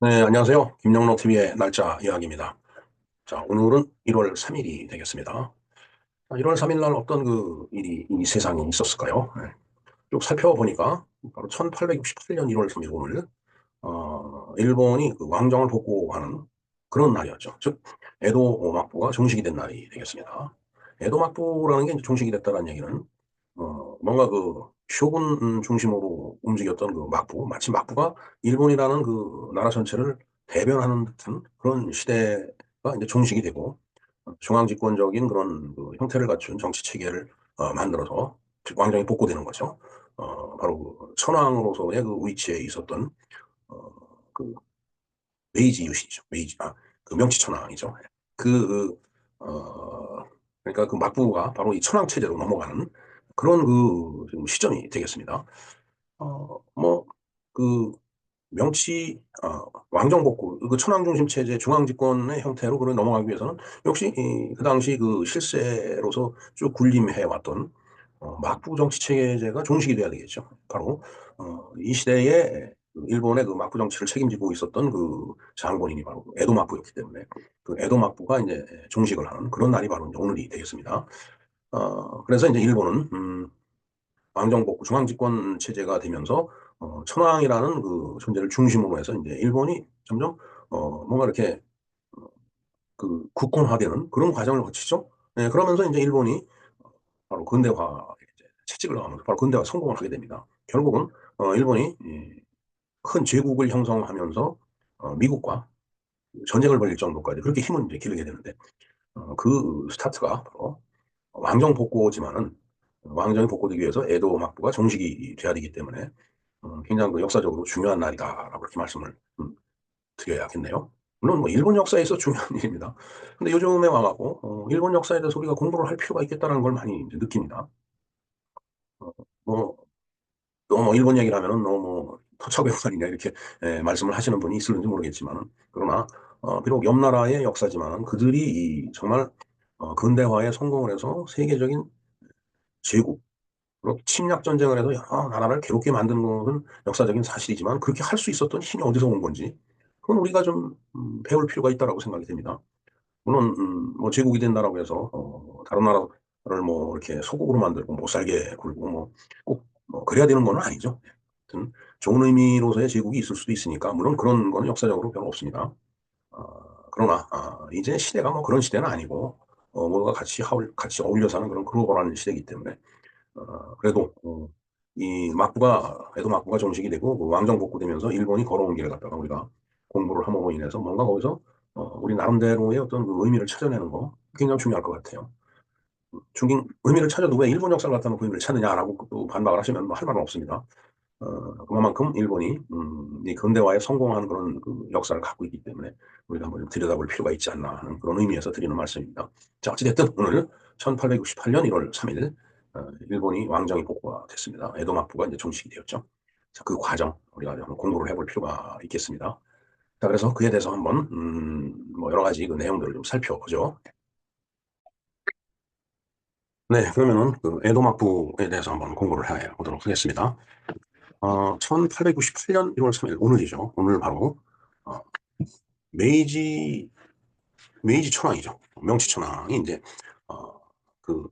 네, 안녕하세요. 김영록 TV의 날짜 이야기입니다. 자, 오늘은 1월 3일이 되겠습니다. 1월 3일 날 어떤 그 일이 이 세상에 있었을까요? 네. 쭉 살펴보니까 바로 1868년 1월 3일 오늘 일본이 그 왕정을 복구하는 그런 날이었죠. 즉, 에도 막부가 종식이 된 날이 되겠습니다. 에도 막부라는 게 이제 종식이 됐다는 얘기는 뭔가 그 쇼군 중심으로 움직였던 그 막부, 마치 막부가 일본이라는 그 나라 전체를 대변하는 듯한 그런 시대가 이제 종식이 되고 중앙집권적인 그런 그 형태를 갖춘 정치 체계를 만들어서 왕정이 복구되는 거죠. 바로 그 천황으로서의 그 위치에 있었던 어, 그 메이지 유신이죠. 그 명치천황이죠. 그, 그러니까 그 막부가 바로 이 천황 체제로 넘어가는 그런 그 지금 시점이 되겠습니다. 뭐, 그 왕정 복구, 그 천황 중심 체제 중앙 집권의 형태로 그걸 넘어가기 위해서는 역시 그 당시 그 실세로서 쭉 군림해 왔던 막부 정치 체제가 종식이 돼야 되겠죠. 바로 이 시대에 그 일본의 그 막부 정치를 책임지고 있었던 그 장본인이 바로 그 에도 막부였기 때문에 그 에도 막부가 이제 종식을 하는 그런 날이 바로 이제 오늘이 되겠습니다. 그래서 이제 일본은 왕정복구 중앙집권 체제가 되면서 천황이라는 그 존재를 중심으로 해서 이제 일본이 점점 뭔가 이렇게 그 국권화되는 그런 과정을 거치죠. 네, 그러면서 이제 일본이 바로 근대화 채찍을 넣으면서 바로 근대화 성공을 하게 됩니다. 결국은 일본이 큰 제국을 형성하면서 미국과 전쟁을 벌일 정도까지 그렇게 힘을 이제 기르게 되는데 그 스타트가 바로 왕정 복고지만은 왕정이 복고되기 위해서 에도 막부가 종식이 돼야 되기 때문에 굉장히 그 역사적으로 중요한 날이다라고 그렇게 말씀을 드려야겠네요. 물론 뭐 일본 역사에서 중요한 일입니다. 근데 요즘에 와갖고 일본 역사에 대해서 우리가 공부를 할 필요가 있겠다는 걸 많이 이제 느낍니다. 어, 뭐 너무 일본 얘기를 하면은 너무 토착 외국아니냐 이렇게 말씀을 하시는 분이 있을는지 모르겠지만 그러나 비록 옆 나라의 역사지만 그들이 정말 근대화에 성공을 해서 세계적인 제국 그리고 침략 전쟁을 해서 여러 나라를 괴롭게 만드는 것은 역사적인 사실이지만 그렇게 할 수 있었던 힘이 어디서 온 건지 그건 우리가 좀 배울 필요가 있다고 생각이 됩니다. 물론 뭐 제국이 된다라고 해서 다른 나라를 뭐 이렇게 소국으로 만들고 못 살게 굴고 뭐 꼭 뭐 그래야 되는 건 아니죠. 하여튼 좋은 의미로서의 제국이 있을 수도 있으니까 물론 그런 거는 역사적으로 별로 없습니다. 그러나 이제 시대가 뭐 그런 시대는 아니고 뭐가 같이 어울려 사는 그런 글로벌한 시대이기 때문에 그래도 이 막부가 에도 막부가 종식이 되고 그 왕정 복구되면서 일본이 걸어온 길을 갖다가 우리가 공부를 함으로 인해서 뭔가 거기서 우리 나름대로의 어떤 그 의미를 찾아내는 거 굉장히 중요할 것 같아요. 중긴 의미를 찾아도 왜 일본 역사를 갖다 놓고 의미를 찾느냐라고 또 반박을 하시면 뭐 할 말은 없습니다. 그만큼 일본이 이 근대화에 성공한 그런 그 역사를 갖고 있기 때문에 우리가 한번 좀 들여다볼 필요가 있지 않나 하는 그런 의미에서 드리는 말씀입니다. 자, 어찌됐든 오늘 1868년 1월 3일 일본이 왕정이 복구가 됐습니다. 에도 막부가 이제 종식이 되었죠. 자, 그 과정 우리가 한번 공부를 해볼 필요가 있겠습니다. 자, 그래서 그에 대해서 한번 뭐 여러 가지 그 내용들을 좀 살펴보죠. 네, 그러면은 그 에도 막부에 대해서 한번 공부를 해 보도록 하겠습니다. 1898년 1월 3일 오늘이죠. 오늘 바로 어, 메이지 메이지 천황이죠. 명치 천황이 이제 어, 그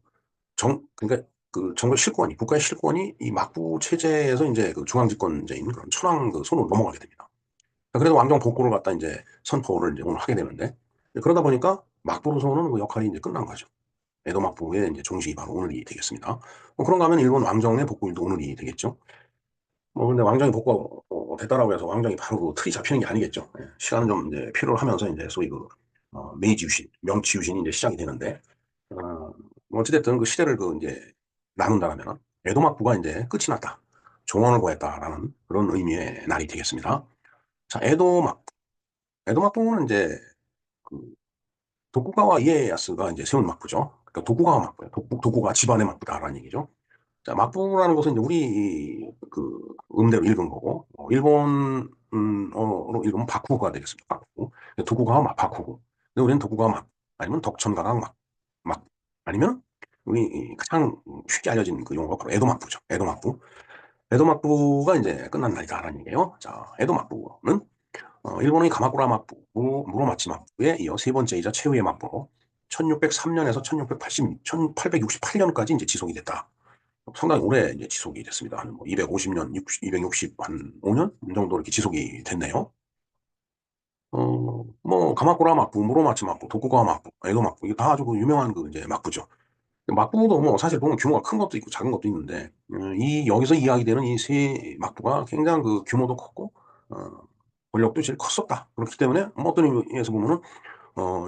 그러니까 그 정부 실권이 국가의 실권이 이 막부 체제에서 이제 그 중앙집권제인 그런 천황 그 손으로 넘어가게 됩니다. 그래도 왕정 복구를 갖다 이제 선포를 이제 오늘 하게 되는데 그러다 보니까 막부로서는 그 역할이 이제 끝난 거죠. 에도 막부의 이제 종식이 바로 오늘이 되겠습니다. 그런가 하면 일본 왕정의 복구일도 오늘이 되겠죠. 근데 왕정이 복구가 됐다라고 해서 왕정이 바로 그 틀이 잡히는 게 아니겠죠. 예, 시간은 좀 이제 필요를 하면서 이제 소위 그 메이지 유신, 명치 유신이 이제 시작이 되는데 어, 어찌됐든 그 시대를 그 이제 나눈다라면 에도 막부가 이제 끝이 났다. 종언을 고했다라는 그런 의미의 날이 되겠습니다. 자, 에도 막부는 이제 그 도쿠가와 이에야스가 이제 세운 막부죠. 그러니까 도쿠가와 막부예요. 도쿠가 집안의 막부다라는 얘기죠. 자, 막부라는 것은 이제 우리 그 음대로 읽은 거고, 일본어로 읽으면 바쿠가 되겠습니다. 바쿠. 도쿠가와 바쿠고. 근데 우리는 도쿠가와 막, 아니면 덕천가강 막, 아니면 우리 가장 쉽게 알려진 그 용어가 바로 에도막부죠. 에도막부. 에도막부가 이제 끝난 날이다라는 얘기예요. 자, 에도막부는 일본의 가마쿠라 막부, 무로마치 막부에 이어 세 번째이자 최후의 막부로 1603년에서 1868년까지 이제 지속이 됐다. 상당히 오래 이제 지속이 됐습니다. 한 뭐 250년, 260, 한 5년 정도 이렇게 지속이 됐네요. 뭐 가마쿠라 막부, 무로마치 막부, 도쿠가와 막부, 에도 막부 이게 다 아주 그 유명한 그 이제 막부죠. 막부도 뭐 사실 보면 규모가 큰 것도 있고 작은 것도 있는데 이 여기서 이야기되는 이 세 막부가 굉장히 그 규모도 컸고 어, 권력도 제일 컸었다. 그렇기 때문에 뭐 어떤 의미에서 보면은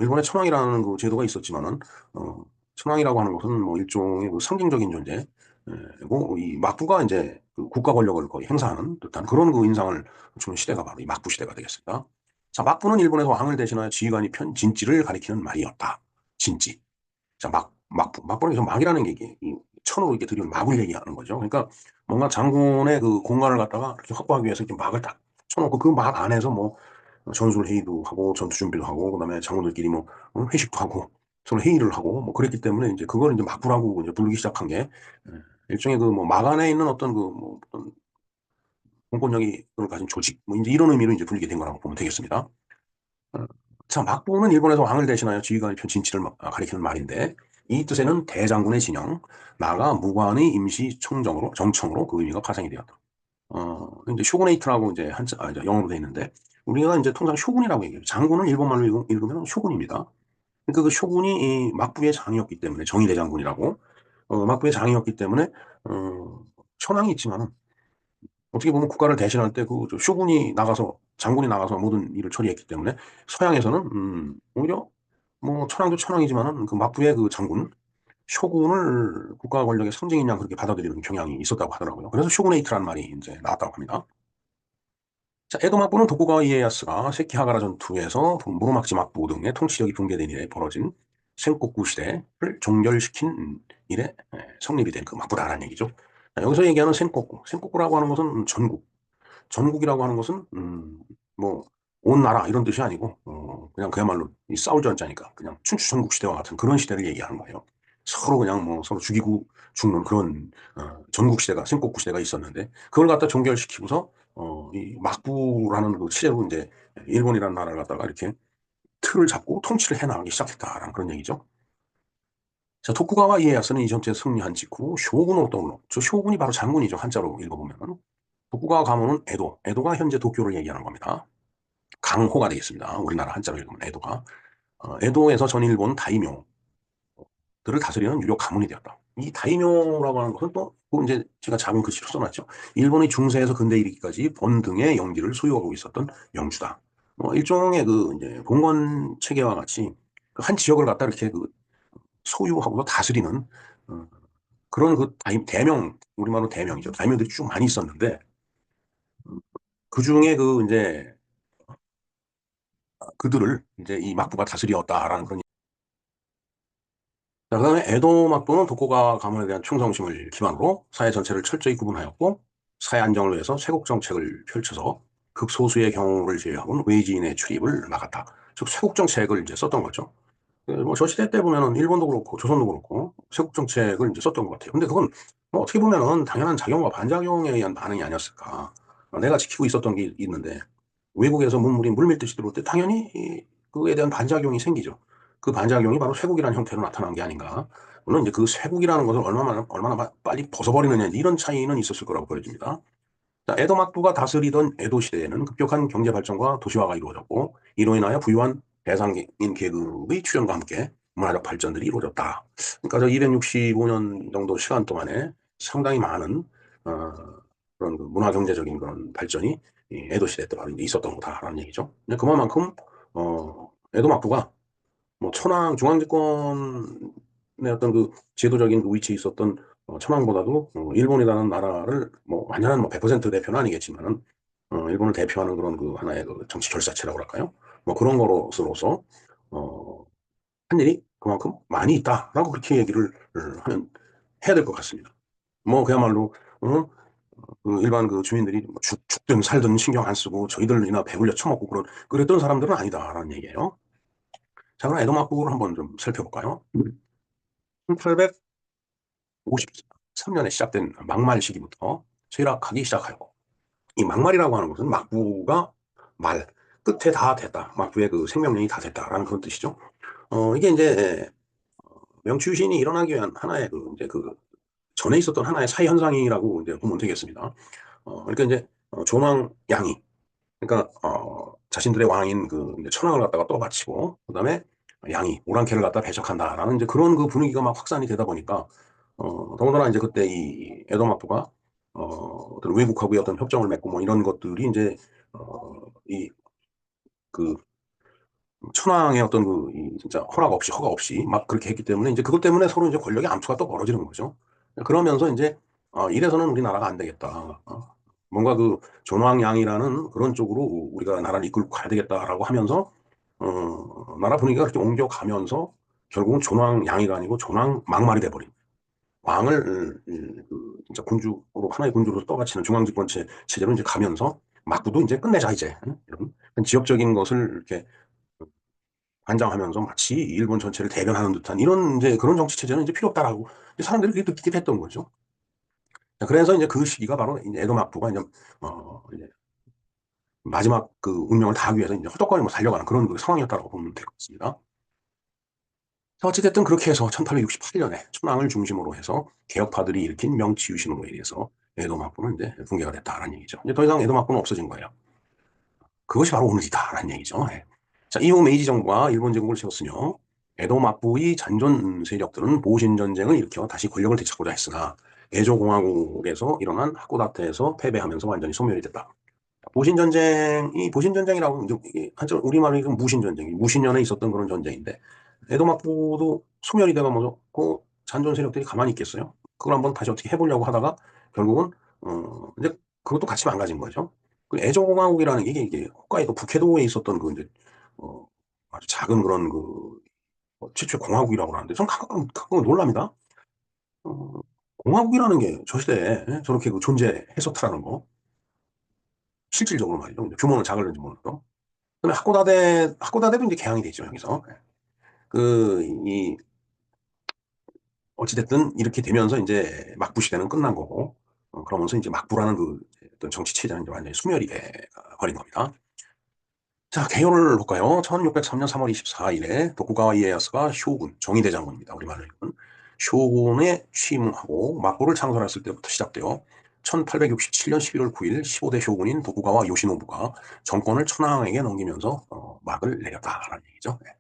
일본에 천황이라는 그 제도가 있었지만은 어, 천황이라고 하는 것은 뭐 일종의 그 상징적인 존재고 이 막부가 이제 그 국가 권력을 거의 행사하는 듯한 그런 그 인상을 주는 시대가 바로 이 막부 시대가 되겠습니다. 자, 막부는 일본에서 왕을 대신하여 지휘관이 편 진지를 가리키는 말이었다. 진지. 자, 막부는 좀 막이라는 얘기, 이 천으로 이렇게 들이는 막을 얘기하는 거죠. 그러니까 뭔가 장군의 그 공간을 갖다가 이렇게 확보하기 위해서 이렇게 막을 딱 쳐놓고 그 막 안에서 뭐 전술 회의도 하고 전투 준비도 하고 그다음에 장군들끼리 뭐 회식도 하고 서로 회의를 하고 뭐 그랬기 때문에 이제 그걸 이제 막부라고 이제 부르기 시작한 게 일종의 그 뭐 막 안에 있는 어떤 그 뭐 어떤 공권력이 그걸 가진 조직 뭐 이제 이런 의미로 이제 불리게 된 거라고 보면 되겠습니다. 어, 자, 막부는 일본에서 왕을 대신하여 지휘관이 편 진치를 가리키는 말인데 이 뜻에는 대장군의 진영, 나아가 무관의 임시 총정으로 정청으로 그 의미가 파생이 되었다. 이제 쇼구네이트라고 이제 이제 영어로 돼 있는데 우리가 이제 통상 쇼군이라고 얘기해요. 장군은 일본말로 읽으면 쇼군입니다. 그러니까 그 쇼군이 이 막부의 장이었기 때문에 정의대장군이라고 막부의 장이었기 때문에 어, 천황이 있지만은 어떻게 보면 국가를 대신할 때 그 쇼군이 나가서 장군이 나가서 모든 일을 처리했기 때문에 서양에서는 오히려 뭐 천황도 천황이지만은 그 막부의 그 장군 쇼군을 국가 권력의 상징인 양 그렇게 받아들이는 경향이 있었다고 하더라고요. 그래서 쇼구네이트라는 말이 이제 나왔다고 합니다. 자, 에도 막부는 도쿠가와 이에야스가 세키하가라 전투에서 무로마치 막부 등의 통치력이 붕괴된 이래 벌어진 센코쿠 시대를 종결시킨 이래 성립이 된 그 막부다라는 얘기죠. 자, 여기서 얘기하는 센코쿠라고 하는 것은 전국, 전국이라고 하는 것은 뭐 온 나라 이런 뜻이 아니고 그냥 그야말로 이 싸울 전자니까 그냥 춘추전국 시대와 같은 그런 시대를 얘기하는 거예요. 서로 그냥 뭐 서로 죽이고 죽는 그런 전국 시대가 센코쿠 시대가 있었는데 그걸 갖다 종결시키고서 이 막부라는 그 체제로 이제 일본이라는 나라를 갖다가 이렇게 틀을 잡고 통치를 해나가기 시작했다라는 그런 얘기죠. 자, 토쿠가와 이에야스는 이 전투에 승리한 직후 쇼군으로 떠올라. 저 쇼군이 바로 장군이죠. 한자로 읽어보면. 도쿠가와 가문은 에도, 에도가 현재 도쿄를 얘기하는 겁니다. 강호가 되겠습니다. 우리나라 한자로 읽으면 에도가. 에도에서 전일본 다이묘들을 다스리는 유력 가문이 되었다. 이 다이묘라고 하는 것은 또 이제 제가 작은 글씨로 써놨죠. 일본의 중세에서 근대 이르기까지 번등의 영지를 소유하고 있었던 영주다. 뭐 일종의 그 이제 봉건 체계와 같이 한 지역을 갖다 이렇게 그 소유하고 다스리는 그런 그 대명, 우리말로 대명이죠. 다이묘들이 쭉 많이 있었는데 그 중에 그 이제 그들을 이제 이 막부가 다스리었다라는 그런. 자, 그다음에 에도 막부는 도쿠가 가문에 대한 충성심을 기반으로 사회 전체를 철저히 구분하였고 사회 안정을 위해서 쇄국 정책을 펼쳐서 극소수의 경우를 제외하고는 외지인의 출입을 막았다. 즉 쇄국 정책을 이제 썼던 거죠. 뭐저 시대 때 보면은 일본도 그렇고 조선도 그렇고 쇄국 정책을 이제 썼던 것 같아요. 근데 그건 뭐 어떻게 보면은 당연한 작용과 반작용에 의한 반응이 아니었을까. 내가 지키고 있었던 게 있는데 외국에서 문물이 물밀듯이 들어올 때 당연히 그에 대한 반작용이 생기죠. 그 반작용이 바로 쇄국이라는 형태로 나타난 게 아닌가. 물론 이제 그 쇄국이라는 것을 얼마나 빨리 벗어버리느냐 이런 차이는 있었을 거라고 보여집니다. 자, 에도 막부가 다스리던 에도 시대에는 급격한 경제 발전과 도시화가 이루어졌고 이로 인하여 부유한 대상인 계급의 출현과 함께 문화적 발전들이 이루어졌다. 그러니까 저 265년 정도 시간 동안에 상당히 많은 어, 그런 그 문화 경제적인 그런 발전이 이 에도 시대 때 바로 이제 있었던 거다라는 얘기죠. 근데 그만큼 에도 막부가 뭐 천황 중앙집권의 어떤 그 제도적인 그 위치에 있었던 천황보다도 일본이라는 나라를 뭐 완전한 뭐 100% 대표는 아니겠지만은 일본을 대표하는 그런 그 하나의 그 정치 결사체라고 할까요? 뭐 그런 거로서 어, 한 일이 그만큼 많이 있다라고 그렇게 얘기를 하면 해야 될 것 같습니다. 뭐 그야말로 그 일반 그 주민들이 뭐 죽든 살든 신경 안 쓰고 저희들이나 배불려 처먹고 그랬던 사람들은 아니다라는 얘기예요. 자, 그럼 에도막국을 한번 좀 살펴볼까요? 1853년에 시작된 막말 시기부터 쇠락하기 시작하고 이 막말이라고 하는 것은 막부가 말, 끝에 다 됐다. 막부의 그 생명력이 다 됐다라는 그런 뜻이죠. 이게 이제 명치유신이 일어나기 위한 하나의 그 이제 그 전에 있었던 하나의 사회 현상이라고 이제 보면 되겠습니다. 그러니까 이제 존왕 양이 그러니까 자신들의 왕인 그 이제 천황을 갖다가 떠받치고 그다음에 양이 오랑캐를 갖다 배척한다라는 이제 그런 그 분위기가 막 확산이 되다 보니까 더군다나 이제 그때 이 에도마프가 어떤 외국하고의 어떤 협정을 맺고 뭐 이런 것들이 이제 이그 천황의 어떤 이 진짜 허가 없이 막 그렇게 했기 때문에 이제 그것 때문에 서로 이제 권력의 암투가 또 벌어지는 거죠. 그러면서 이제 이래서는 우리나라가 안 되겠다. 뭔가 그 존왕양이라는 그런 쪽으로 우리가 나라를 이끌고 가야 되겠다라고 하면서 나라 분위기가 그렇게 옮겨가면서 결국은 존왕양이가 아니고 존왕막말이 돼버린 왕을 진짜 군주로 하나의 군주로 떠받치는 중앙집권 체제로 이제 가면서 막부도 이제 끝내자 이제 이런 지역적인 것을 이렇게 관장하면서 마치 일본 전체를 대변하는 듯한 이런 이제 그런 정치 체제는 이제 필요 없다라고 사람들이 그렇게 느끼게 됐던 거죠. 그래서 이제 그 시기가 바로 이제 에도 막부가 이제 마지막 그 운명을 다하기 위해서 이제 헐떡거리며 달려가는 그런 그 상황이었다고 보면 될 것 같습니다. 자, 어찌됐든 그렇게 해서 1868년에 천황을 중심으로 해서 개혁파들이 일으킨 명치유신으로 인해서 에도 막부는 이제 붕괴가 됐다라는 얘기죠. 이제 더 이상 에도 막부는 없어진 거예요. 그것이 바로 오늘이다라는 얘기죠. 예. 자, 이후 메이지 정부가 일본 제국을 세웠으며 에도 막부의 잔존 세력들은 보신 전쟁을 일으켜 다시 권력을 되찾고자 했으나 에조 공화국에서 일어난 하코다테에서 패배하면서 완전히 소멸이 됐다. 보신 전쟁이 보신 전쟁이라고 이제 한자 우리말로 이건 무신 전쟁이 무신년에 있었던 그런 전쟁인데 에도 막부도 소멸이 돼가면서 그 잔존 세력들이 가만히 있겠어요? 그걸 한번 다시 어떻게 해보려고 하다가 결국은 이제 그것도 같이 망가진 거죠. 그 에조공화국이라는 게 이게 홋카이도 북해도에 있었던 그 이제 어, 아주 작은 그런 그 최초의 공화국이라고 하는데 전 가끔 놀랍니다. 어, 공화국이라는 게 저 시대에 저렇게 그 존재했었다라는 거 실질적으로 말이죠. 규모는 작을는지 몰라도. 근데 하코다테도 이제 개항이 되죠 여기서. 이 어찌됐든 이렇게 되면서 이제 막부 시대는 끝난 거고, 그러면서 이제 막부라는 그 어떤 정치 체제는 이제 완전히 소멸이 돼 버린 겁니다. 자, 개요를 볼까요? 1603년 3월 24일에 도쿠가와 이에야스가 쇼군, 정의대장군입니다. 우리말로 읽은. 쇼군에 취임하고 막부를 창설했을 때부터 시작되어 1867년 11월 9일 15대 쇼군인 도쿠가와 요시노부가 정권을 천황에게 넘기면서 막을 내렸다라는 얘기죠. 네.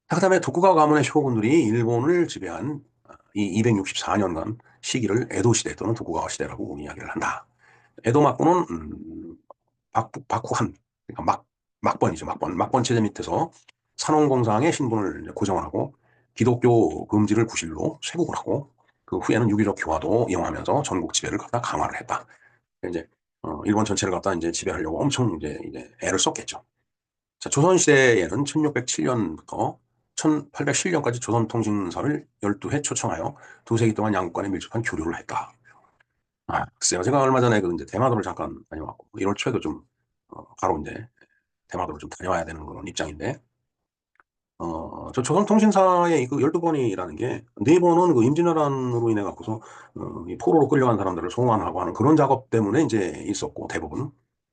그다음에 도쿠가와 가문의 쇼군들이 일본을 지배한 이 264년간 시기를 에도 시대 또는 도쿠가와 시대라고 이야기를 한다. 에도 막부는 바쿠한 그러니까 막번이죠. 막번 체제 밑에서 산원공상의 신분을 고정을 하고 기독교 금지를 구실로 쇄국을 하고 그 후에는 유교적 교화도 이용하면서 전국 지배를 갖다 강화를 했다. 이제 일본 전체를 갖다 이제 지배하려고 엄청 이제 애를 썼겠죠. 자, 조선시대에는 1607년부터 1807년까지 조선통신사를 12회 초청하여 두세 기 동안 양국 간에 밀접한 교류를 했다. 글쎄요. 제가 얼마 전에 그 이제 대마도를 잠깐 다녀왔고, 1월 초에도 좀, 바로 이제 대마도를 좀 다녀와야 되는 그런 입장인데, 저 조선통신사의 그 12번이라는 게, 4번은 그 임진왜란으로 인해 갖고서, 이 포로로 끌려간 사람들을 송환하고 하는 그런 작업 때문에 이제 있었고, 대부분.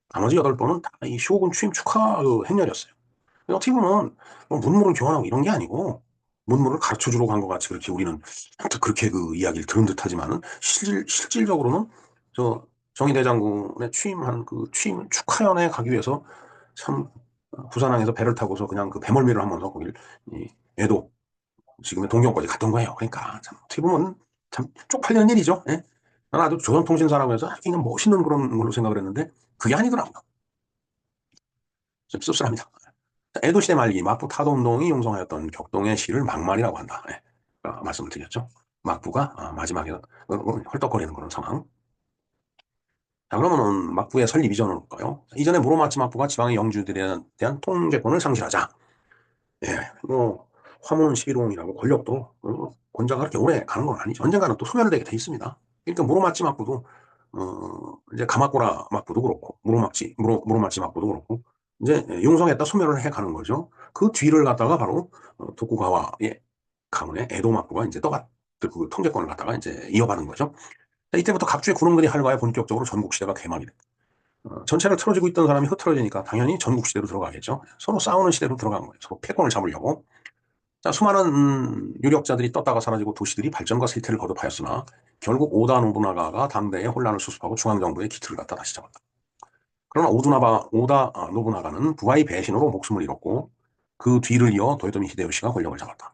나머지 8번은 다 이 쇼군 취임 축하 그 행렬이었어요. 어떻게 보면 뭐 문물을 교환하고 이런 게 아니고 문물을 가르쳐 주러 간 것 같이 그렇게 우리는 그렇게 그 이야기를 들은 듯하지만은 실질적으로는 저 정의대장군의 취임한 그 취임 축하연에 가기 위해서 참 부산항에서 배를 타고서 그냥 그 배멀미를 하면서 거길 이 애도 지금의 동경까지 갔던 거예요. 그러니까 참 어떻게 보면 참 쪽팔리는 일이죠. 예? 나는 아주 조선통신사라고 해서 그냥 멋있는 그런 걸로 생각을 했는데 그게 아니더라고요. 좀 씁쓸합니다. 에도 시대 말기 막부 타도운동이 용성하였던 격동의 시를 막말이라고 한다. 네. 말씀을 드렸죠. 막부가 마지막에 헐떡거리는 그런 상황. 자, 그러면은 막부의 설립 이전을 볼까요? 이전에 무로마치 막부가 지방의 영주들에 대한 통제권을 상실하자. 예, 뭐 화문 11홍이라고 권력도 권자가 그렇게 오래 가는 건 아니죠. 언젠가는 또 소멸되게 돼 있습니다. 그러니까 무로마치 막부도 이제 가마꾸라 막부도 그렇고 무로마치 막부도 그렇고 이제 융성했다 소멸을 해 가는 거죠. 그 뒤를 갖다가 바로 도쿠가와의 가문의 에도 막부가 이제 그 통제권을 갖다가 이제 이어가는 거죠. 이때부터 각주의 군웅들이 활과에 본격적으로 전국 시대가 개막이 됩니다. 전체를 틀어지고 있던 사람이 흐트러지니까 당연히 전국 시대로 들어가겠죠. 서로 싸우는 시대로 들어간 거예요. 서로 패권을 잡으려고. 자, 수많은 유력자들이 떴다가 사라지고 도시들이 발전과 쇠퇴를 거듭하였으나 결국 오다 노부나가가 당대의 혼란을 수습하고 중앙정부의 기틀을 갖다 다시 잡았다. 그러나 오다 노부나가는 부하의 배신으로 목숨을 잃었고 그 뒤를 이어 도요토미 히데요시가 권력을 잡았다.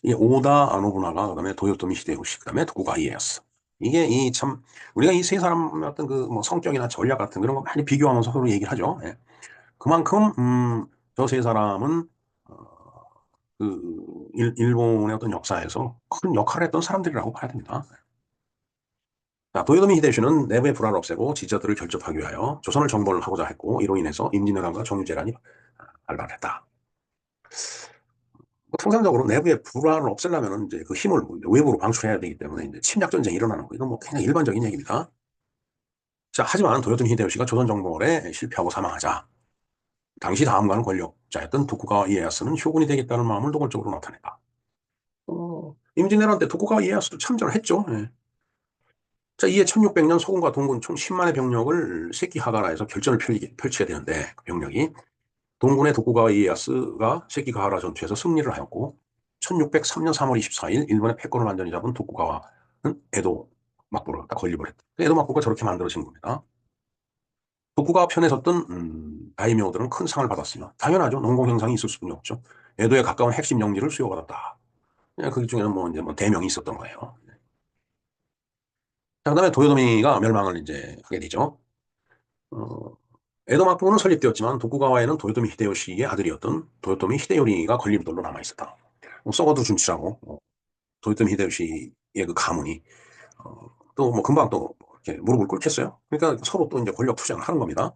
이 오다 노부나가, 그다음에 도요토미 히데요시, 그다음에 도쿠가와 이에야스. 이게 이 참 우리가 이 세 사람의 어떤 그 뭐 성격이나 전략 같은 그런 거 많이 비교하면서 서로 얘기를 하죠. 예. 그만큼 저 세 사람은 어, 일본의 어떤 역사에서 큰 역할을 했던 사람들이라고 봐야 됩니다. 자, 도요토미 히데요시는 내부의 불안을 없애고 지자들을 결집하기 위하여 조선을 정벌을 하고자 했고 이로 인해서 임진왜란과 정유재란이 발발했다. 뭐 통상적으로 내부의 불안을 없애려면 이제 그 힘을 외부로 방출해야 되기 때문에 이제 침략 전쟁이 일어나는 거, 이건 뭐 그냥 일반적인 얘기입니다. 자, 하지만 도요토미 히데요시가 조선 정벌에 실패하고 사망하자 당시 다음가는 권력자였던 도쿠가와 이에야스는 쇼군이 되겠다는 마음을 노골적으로 나타냈다. 임진왜란 때 도쿠가와 이에야스도 참전을 했죠. 예. 자, 이에 1600년 소군과 동군 총 10만의 병력을 세키하가라에서 결전을 펼치게 되는데 그 병력이 동군의 도쿠가와 이에야스가 세키하가라 전투에서 승리를 하였고 1603년 3월 24일 일본의 패권을 완전히 잡은 도쿠가와는 에도 막부를 딱 건립을 했다. 에도 막부가 저렇게 만들어진 겁니다. 도쿠가와 편에 섰던 다이묘들은 큰 상을 받았으며 당연하죠. 농공행상이 있을 수뿐이 없죠. 에도에 가까운 핵심 영지를 수여받았다. 그 중에는 뭐 이제 뭐 대명이 있었던 거예요. 자, 그다음에 도요토미가 멸망을 이제 하게 되죠. 어, 에도 막부는 설립되었지만 도쿠가와에는 도요토미 히데요시의 아들이었던 도요토미 히데요리가 걸림돌로 남아 있었다. 썩어도 준치라고 도요토미 히데요시의 그 가문이 또 뭐 금방 또 이렇게 무릎을 꿇겠어요. 그러니까 서로 또 이제 권력 투쟁을 하는 겁니다.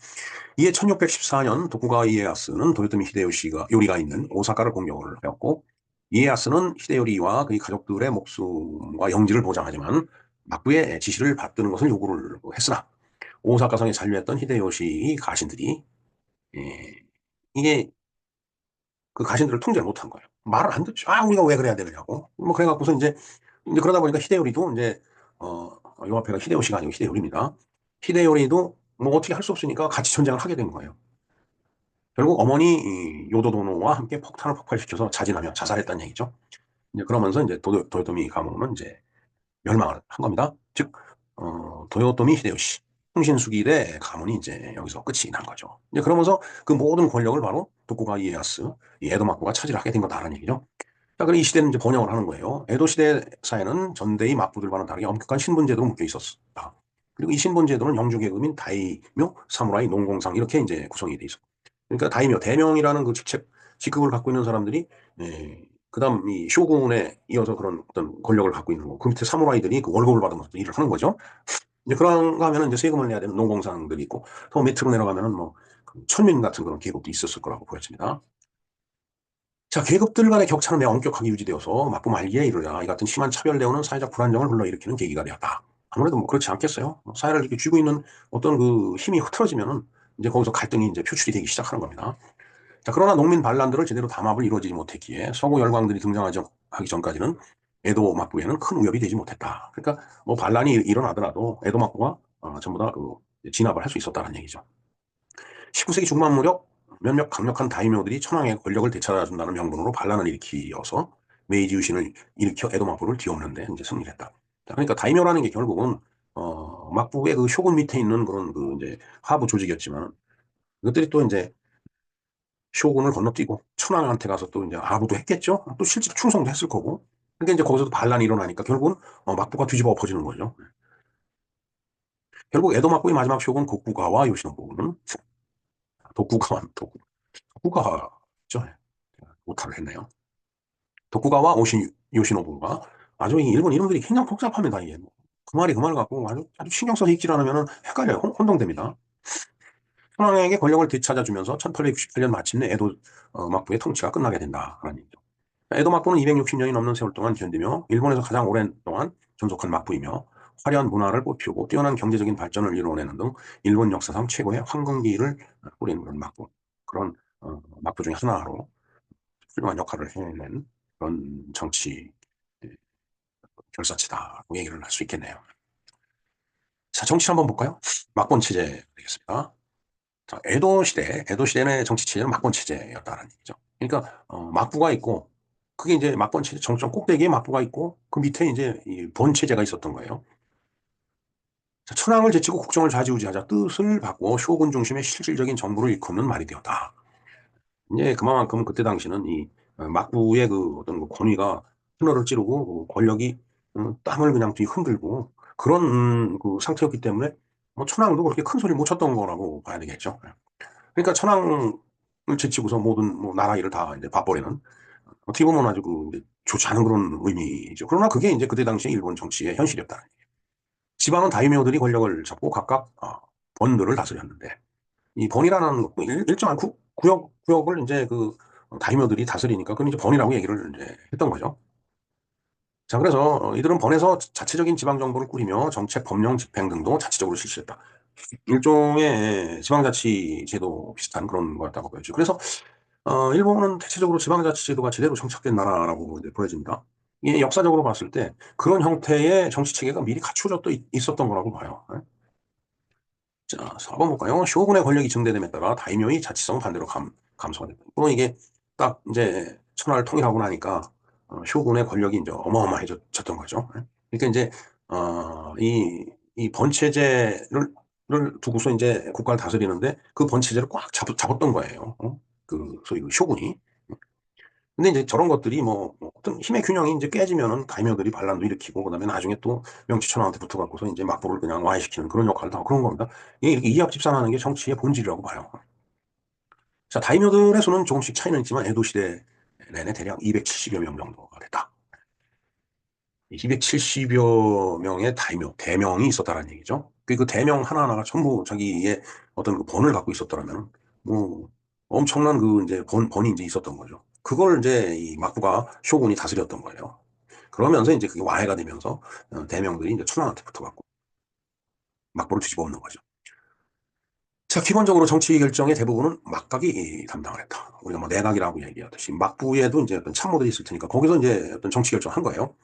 이에 1614년 도쿠가와 이에야스는 도요토미 히데요시가 요리가 있는 오사카를 공격을 하였고 이에야스는 히데요리와 그의 가족들의 목숨과 영지를 보장하지만 막부의 지시를 받드는 것을 요구를 했으나 오사카성에 잔류했던 히데요시 가신들이 예, 이게 그 가신들을 통제를 못한 거예요. 말을 안 듣죠. 아, 우리가 왜 그래야 되느냐고. 뭐 그래갖고서 이제 그러다 보니까 히데요리도 이제 요 앞에가 히데요시가 아니고 히데요리입니다. 히데요리도 뭐 어떻게 할 수 없으니까 같이 전쟁을 하게 된 거예요. 결국 어머니 요도도노와 함께 폭탄을 폭발시켜서 자진하며 자살했다는 얘기죠. 이제 그러면서 이제 도요토미 가문은 이제 멸망을 한 겁니다. 즉 도요토미 히데요시 흥신수기대 가문이 이제 여기서 끝이 난 거죠. 이제 그러면서 그 모든 권력을 바로 도쿠가와 이에야스, 이 에도 막부가 차지를 하게 된 거다라는 얘기죠. 자, 그럼 이 시대는 이제 번영을 하는 거예요. 에도 시대 사회는 전대의 막부들과는 다르게 엄격한 신분제도가 묶여 있었다. 그리고 이 신분제도는 영주계급인 다이묘, 사무라이, 농공상 이렇게 이제 구성이 돼 있어. 그러니까 다이묘, 대명이라는 그 직급을 갖고 있는 사람들이 그다음 이 쇼군에 이어서 그런 어떤 권력을 갖고 있는 거. 그 밑에 사무라이들이 그 월급을 받으면서 일을 하는 거죠. 이제 그런가 하면은 이제 세금을 내야 되는 농공상들이 있고 더 밑으로 내려가면은 뭐그 천민 같은 그런 계급도 있었을 거라고 보여집니다. 자, 계급들 간의 격차는 매우 엄격하게 유지되어서 막부 말기에 이르자 이 같은 심한 차별 대우는 사회적 불안정을 불러일으키는 계기가 되었다. 아무래도 뭐 그렇지 않겠어요? 사회를 이렇게 쥐고 있는 어떤 그 힘이 흐트러지면은 이제 거기서 갈등이 이제 표출이 되기 시작하는 겁니다. 자, 그러나 농민 반란들을 제대로 담합을 이루어지지 못했기에 서구 열강들이 등장하기 전까지는 에도 막부에는 큰 위협이 되지 못했다. 그러니까 뭐 반란이 일어나더라도 에도 막부가 전부 다그 진압을 할 수 있었다는 얘기죠. 19세기 중반 무렵 몇몇 강력한 다이묘들이 천황의 권력을 되찾아준다는 명분으로 반란을 일으키어서 메이지 유신을 일으켜 에도 막부를 뒤엎는데 이제 승리를 했다. 자, 그러니까 다이묘라는 게 결국은 막부의 그 쇼군 밑에 있는 그런 그 이제 하부 조직이었지만 이것들이 또 이제 쇼군을 건너뛰고 천황한테 가서 또 이제 아부도 했겠죠. 또 실제로 충성도 했을 거고. 그러니까 이제 거기서도 반란이 일어나니까 결국은 막부가 뒤집어 엎어지는 거죠. 결국 에도 막부의 마지막 쇼군 고쿠가와 요시노부는 도쿠가와죠. 오타를 했네요. 도쿠가와 요시노부가 아주 이 일본 이름들이 굉장히 복잡합니다. 이게 그 말이 그 말 같고 아주 신경 써서 읽질 않으면 헷갈려요. 혼동됩니다. 천황에게 권력을 되찾아주면서 1868년 마침내 에도 막부의 통치가 끝나게 된다라는 얘기죠. 에도 막부는 260년이 넘는 세월 동안 견디며 일본에서 가장 오랜 동안 존속한 막부이며 화려한 문화를 꽃피우고 뛰어난 경제적인 발전을 이루어내는 등 일본 역사상 최고의 황금기를 꾸린 그런 막부, 그런 막부 중에 하나로 훌륭한 역할을 해낸 그런 정치 결사체다라고 얘기를 할 수 있겠네요. 자, 정치 한번 볼까요? 막권 체제 되겠습니다. 자, 에도 시대의 정치 체제는 막권 체제였다는 얘기죠. 그러니까 막부가 있고 그게 이제 막권 체제 정점 꼭대기에 막부가 있고 그 밑에 이제 이 본 체제가 있었던 거예요. 자, 천황을 제치고 국정을 좌지우지하자 뜻을 바꾸어 쇼군 중심의 실질적인 정부를 일컫는 말이 되었다. 이제 그만큼 그때 당시는 이 막부의 그 어떤 그 권위가 하늘을 찌르고 권력이 땅을 그냥 뒤 흔들고 그런 그 상태였기 때문에 뭐 천황도 그렇게 큰 소리 못 쳤던 거라고 봐야 되겠죠. 그러니까 천황을 제치고서 모든 뭐 나라 일을 다 이제 봐버리는 어떻게 보면 아주 그 이제 좋지 않은 그런 의미죠. 그러나 그게 이제 그때 당시에 일본 정치의 현실이었다. 지방은 다이묘들이 권력을 잡고 각각 번들을 다스렸는데 이 번이라는 일정한 구역을 이제 그 다이묘들이 다스리니까 그건 이제 번이라고 얘기를 이제 했던 거죠. 자, 그래서 이들은 번에서 자체적인 지방 정부를 꾸리며 정책, 법령, 집행 등도 자치적으로 실시했다. 일종의 지방자치 제도 비슷한 그런 거였다고 보여죠. 그래서 일본은 대체적으로 지방자치 제도가 제대로 정착된 나라라고 이제 보여집니다. 이게 역사적으로 봤을 때 그런 형태의 정치 체계가 미리 갖춰져 또 있었던 거라고 봐요. 네? 자, 4번 볼까요? 쇼군의 권력이 증대됨에 따라 다이묘의 자치성 반대로 감소가 됐다. 또 이게 딱 이제 천하를 통일하고 나니까 쇼군의 권력이 이제 어마어마해졌던 거죠. 네? 그러니까 이제 이 번체제를 두고서 이제 국가를 다스리는데 그 번체제를 꽉 잡았던 거예요. 그 소위 그 쇼군이. 근데 이제 저런 것들이 뭐 어떤 힘의 균형이 이제 깨지면은 다이묘들이 반란도 일으키고 그다음에 나중에 또 명치천황한테 붙어갖고서 이제 막부를 그냥 와해시키는 그런 역할을 다 그런 겁니다. 이게 이렇게 이합집산하는 게 정치의 본질이라고 봐요. 자, 다이묘들의 수는 조금씩 차이는 있지만 에도 시대 내내 대략 270여 명 정도가 됐다. 270여 명의 다이묘, 대명이 있었다는 얘기죠. 그 대명 하나하나가 전부 자기의 어떤 그 번을 갖고 있었더라면, 뭐, 엄청난 그 이제 번이 이제 있었던 거죠. 그걸 이제 이 막부가 쇼군이 다스렸던 거예요. 그러면서 이제 그게 와해가 되면서 대명들이 이제 천황한테 붙어갖고 막부를 뒤집어 엎는 거죠. 자, 기본적으로 정치 결정의 대부분은 막각이 담당을 했다. 우리가 뭐 내각이라고 얘기하듯이 막부에도 이제 어떤 참모들이 있을 테니까 거기서 이제 어떤 정치 결정을 한 거예요.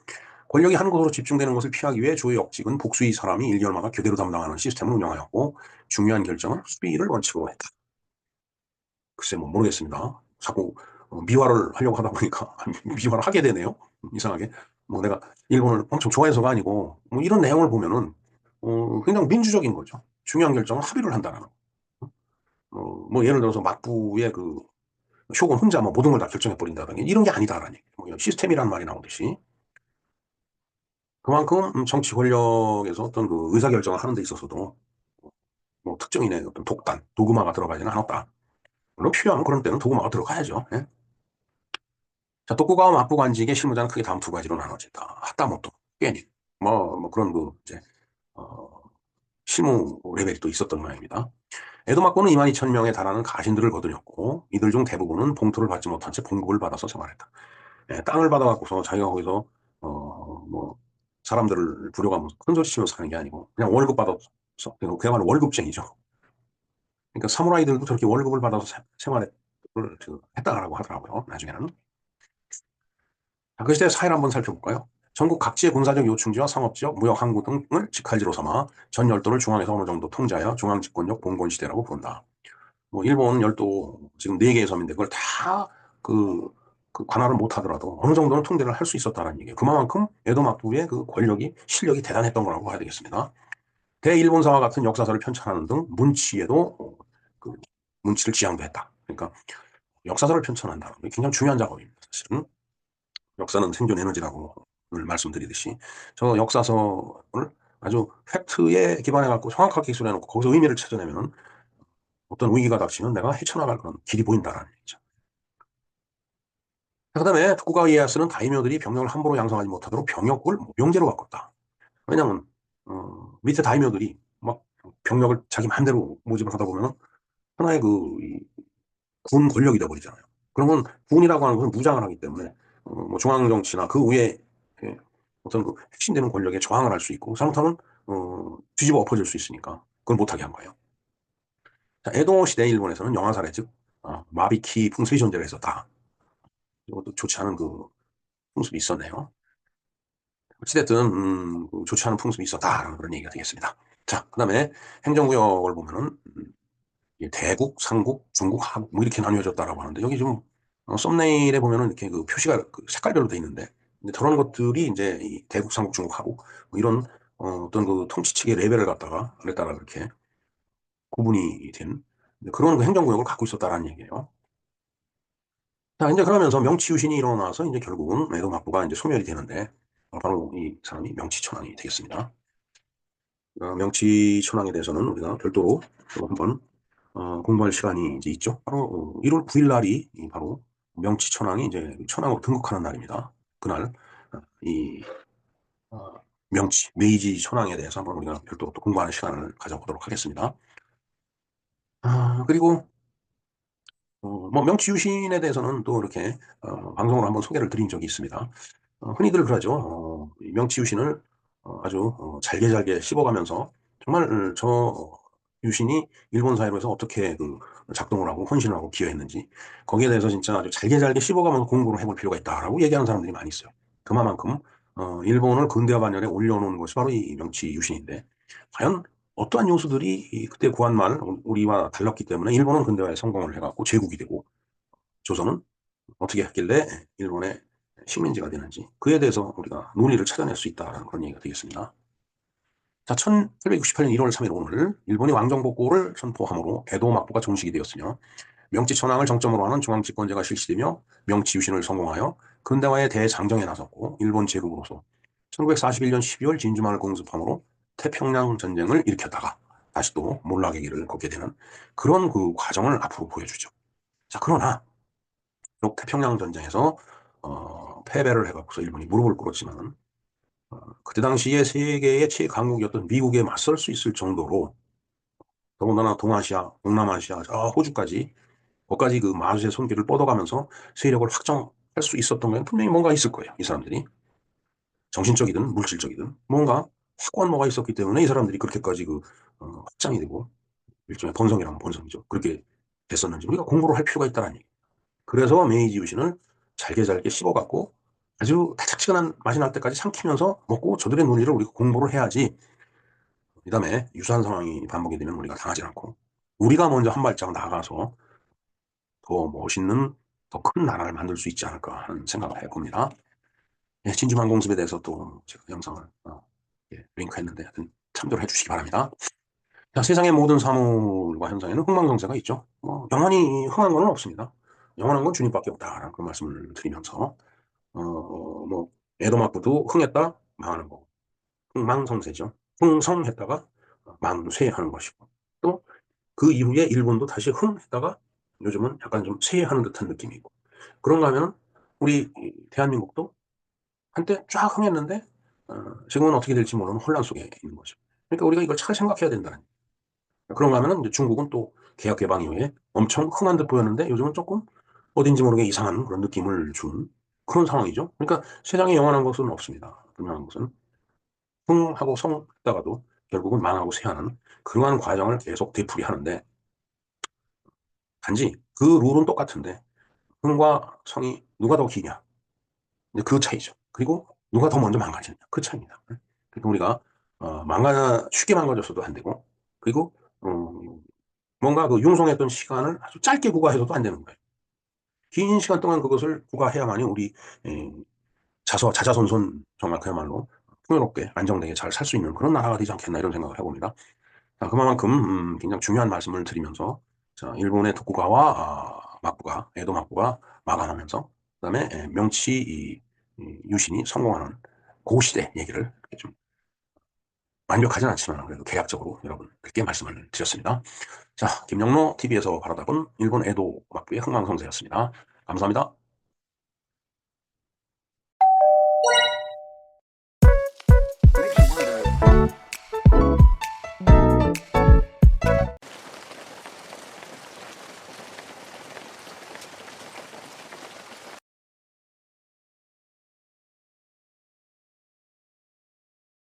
권력이 한 곳으로 집중되는 것을 피하기 위해 주요 역직은 복수의 사람이 일개월마다 교대로 담당하는 시스템을 운영하였고 중요한 결정은 수비를 원칙으로 했다. 글쎄 뭐 모르겠습니다. 자꾸 미화를 하려고 하다 보니까 미화를 하게 되네요. 이상하게. 뭐 내가 일본을 엄청 좋아해서가 아니고 뭐 이런 내용을 보면은 그냥 민주적인 거죠. 중요한 결정은 합의를 한다는 거. 뭐 예를 들어서 막부의 그 쇼군 혼자 뭐 모든 걸 다 결정해 버린다든지 이런 게 아니다라는 얘기. 뭐 시스템이란 말이 나오듯이 그만큼 정치 권력에서 어떤 그 의사결정을 하는 데 있어서도 뭐 특정인의 어떤 독단, 도그마가 들어가지는 않았다. 물론 필요하면 그런 때는 도그마가 들어가야죠. 예? 자, 독고가와 막부관직의 실무자는 크게 다음 두 가지로 나눠진다. 하다못도, 괜히, 뭐 그런 그 이제 어, 실무 레벨이 또 있었던 모양입니다. 에도 막부는 2만 2천 명에 달하는 가신들을 거느렸고 이들 중 대부분은 봉투를 받지 못한 채 봉급을 받아서 생활했다. 예, 땅을 받아갖고서 자기가 거기서 뭐 사람들을 부려가면서 큰 소리 치면서 사는 게 아니고 그냥 월급 받아서 그야말로 월급쟁이죠. 그러니까 사무라이들도 저렇게 월급을 받아서 생활을 했다라고 하더라고요. 나중에는. 자, 그 시대 사회를 한번 살펴볼까요? 전국 각지의 군사적 요충지와 상업지역, 무역 항구 등을 직할지로 삼아 전 열도를 중앙에서 어느 정도 통제하여 중앙 집권력 봉건 시대라고 부른다. 뭐 일본 열도 지금 4개의 섬인데 그걸 다 그, 그 관할을 못 하더라도 어느 정도는 통제를 할 수 있었다는 얘기예요. 그만큼 에도 막부의 그 권력이 실력이 대단했던 거라고 봐야 되겠습니다. 대일본사와 같은 역사서를 편찬하는 등 문치에도 그 문치를 지향도 했다. 그러니까 역사서를 편찬한다는 게 굉장히 중요한 작업입니다. 사실은 역사는 생존 에너지라고 늘 말씀드리듯이 저 역사서를 아주 팩트에 기반해 갖고 정확하게 기술해 놓고 거기서 의미를 찾아내면 어떤 위기가 닥치면 내가 헤쳐나갈 그런 길이 보인다라는 얘기죠. 그다음에 토쿠가와 이에야스는 다이묘들이 병력을 함부로 양성하지 못하도록 병역을 모병제로 바꿨다. 왜냐하면 밑에 다이묘들이 막 병력을 자기 마음대로 모집을 하다 보면 하나의 군 권력이 되어버리잖아요. 그러면 군이라고 하는 것은 무장을 하기 때문에 뭐 중앙 정치나 그 위에 어떤 그 핵심되는 권력에 저항을 할 수 있고 잘못하면 뒤집어 엎어질 수 있으니까 그걸 못하게 한 거예요. 자, 에도 시대 일본에서는 영화사례 즉 마비키 풍습이 존재를 했었다. 이것도 좋지 않은 그 풍습이 있었네요. 어찌됐든 좋지 않은 풍습이 있었다 그런 얘기가 되겠습니다. 자, 그다음에 행정구역을 보면은 이 대국, 상국, 중국, 하국 뭐 이렇게 나뉘어졌다라고 하는데 여기 좀 썸네일에 보면은 이렇게 그 표시가 그 색깔별로 돼 있는데 근데 저런 것들이 이제 이 대국, 상국, 중국, 하국 뭐 이런 어떤 그 통치체계 레벨을 갖다가 그랬다가 그렇게 구분이 된 그런 그 행정구역을 갖고 있었다라는 얘기예요. 자, 이제 그러면서 명치유신이 일어나서 이제 결국은 에도막부가 이제 소멸이 되는데 바로 이 사람이 명치천왕이 되겠습니다. 명치천왕에 대해서는 우리가 별도로 또 한번 공부할 시간이 이제 있죠. 바로 1월 9일 날이 바로 명치천왕이 이제 천왕으로 등극하는 날입니다. 그날 이 어, 명치 메이지 천왕에 대해서 한번 우리가 별도로 또 공부하는 시간을 가져보도록 하겠습니다. 그리고 뭐 명치유신에 대해서는 또 이렇게 방송으로 한번 소개를 드린 적이 있습니다. 흔히들 그러죠. 이 명치유신을 아주 잘게 잘게 씹어가면서 정말 저 유신이 일본 사회로서 어떻게 그 작동을 하고 헌신을 하고 기여했는지 거기에 대해서 진짜 아주 잘게 잘게 씹어가면서 공부를 해볼 필요가 있다라고 얘기하는 사람들이 많이 있어요. 그만큼 일본을 근대화 반열에 올려놓은 것이 바로 이 명치유신인데 과연 어떠한 요소들이 그때 구한말 우리와 달랐기 때문에 일본은 근대화에 성공을 해갖고 제국이 되고 조선은 어떻게 했길래 일본의 식민지가 되는지 그에 대해서 우리가 논리를 찾아낼 수 있다는 그런 얘기가 되겠습니다. 자, 1868년 1월 3일 오늘 일본이 왕정복구를 선포함으로 에도 막부가 종식이 되었으며 명치천황을 정점으로 하는 중앙집권제가 실시되며 명치유신을 성공하여 근대화의 대장정에 나섰고 일본 제국으로서 1941년 12월 진주만을 공습함으로 태평양 전쟁을 일으켰다가 다시 또 몰락의 길을 걷게 되는 그런 그 과정을 앞으로 보여주죠. 자, 그러나 태평양 전쟁에서 패배를 해갖고서 일본이 무릎을 꿇었지만 그때 당시에 세계의 최강국이었던 미국에 맞설 수 있을 정도로 더군다나 동아시아, 동남아시아, 호주까지 거기까지 그 마주의 손길을 뻗어가면서 세력을 확정할 수 있었던 건 분명히 뭔가 있을 거예요. 이 사람들이 정신적이든 물질적이든 뭔가 확고한 뭐가 있었기 때문에 이 사람들이 그렇게까지 그 확장이 되고 일종의 본성이라면 본성이죠. 그렇게 됐었는지 우리가 공부를 할 필요가 있다는 얘기. 그래서 메이지 유신을 잘게 잘게 씹어갖고 아주 달짝지근한 맛이 날 때까지 삼키면서 먹고 저들의 논리를 우리가 공부를 해야지 그 다음에 유사한 상황이 반복이 되면 우리가 당하지 않고 우리가 먼저 한 발짝 나가서 더 멋있는 더 큰 나라를 만들 수 있지 않을까 하는 생각을 해봅니다. 예, 진주만 공습에 대해서 또 제가 영상을 예, 링크했는데 하여튼 참조를 해주시기 바랍니다. 자, 세상의 모든 사물과 현상에는 흥망성쇠가 있죠. 영원히 흥한 건 없습니다. 영원한 건 주님밖에 없다라는 그런 말씀을 드리면서 뭐 에도마쿠도 흥했다 망하는 거고 흥망성쇠죠. 흥성했다가 망쇠하는 것이고 또 그 이후에 일본도 다시 흥했다가 요즘은 약간 좀 쇠하는 듯한 느낌이 있고 그런가 하면은 우리 대한민국도 한때 쫙 흥했는데 지금은 어떻게 될지 모르는 혼란 속에 있는 거죠. 그러니까 우리가 이걸 잘 생각해야 된다는 그런가 하면은 이제 중국은 또 개혁 개방 이후에 엄청 흥한 듯 보였는데 요즘은 조금 어딘지 모르게 이상한 그런 느낌을 준 그런 상황이죠. 그러니까 세상에 영원한 것은 없습니다. 분명한 것은 흥하고 성했다가도 결국은 망하고 쇠하는 그러한 과정을 계속 되풀이하는데 단지 그 룰은 똑같은데 흥과 성이 누가 더 기냐 이제 그 차이죠. 그리고 누가 더 먼저 망가지느냐 그 차이입니다. 그러니까 우리가 쉽게 망가져서도 안 되고 그리고 뭔가 그 융성했던 시간을 아주 짧게 구가해서도 안 되는 거예요. 긴 시간 동안 그것을 구가해야만이 우리 에, 자자손손 정말 그야말로 풍요롭게 안정되게 잘 살 수 있는 그런 나라가 되지 않겠나 이런 생각을 해봅니다. 자, 그만큼 굉장히 중요한 말씀을 드리면서 자, 일본의 도쿠가와 막부가 에도 막부가 마감하면서 그다음에 명치 유신이 성공하는 그 시대 얘기를 좀 완벽하진 않지만 그래도 개략적으로 여러분께 말씀을 드렸습니다. 자, 김영로 TV에서 바라다본 일본 에도 막부의 흥망성쇠였습니다. 감사합니다.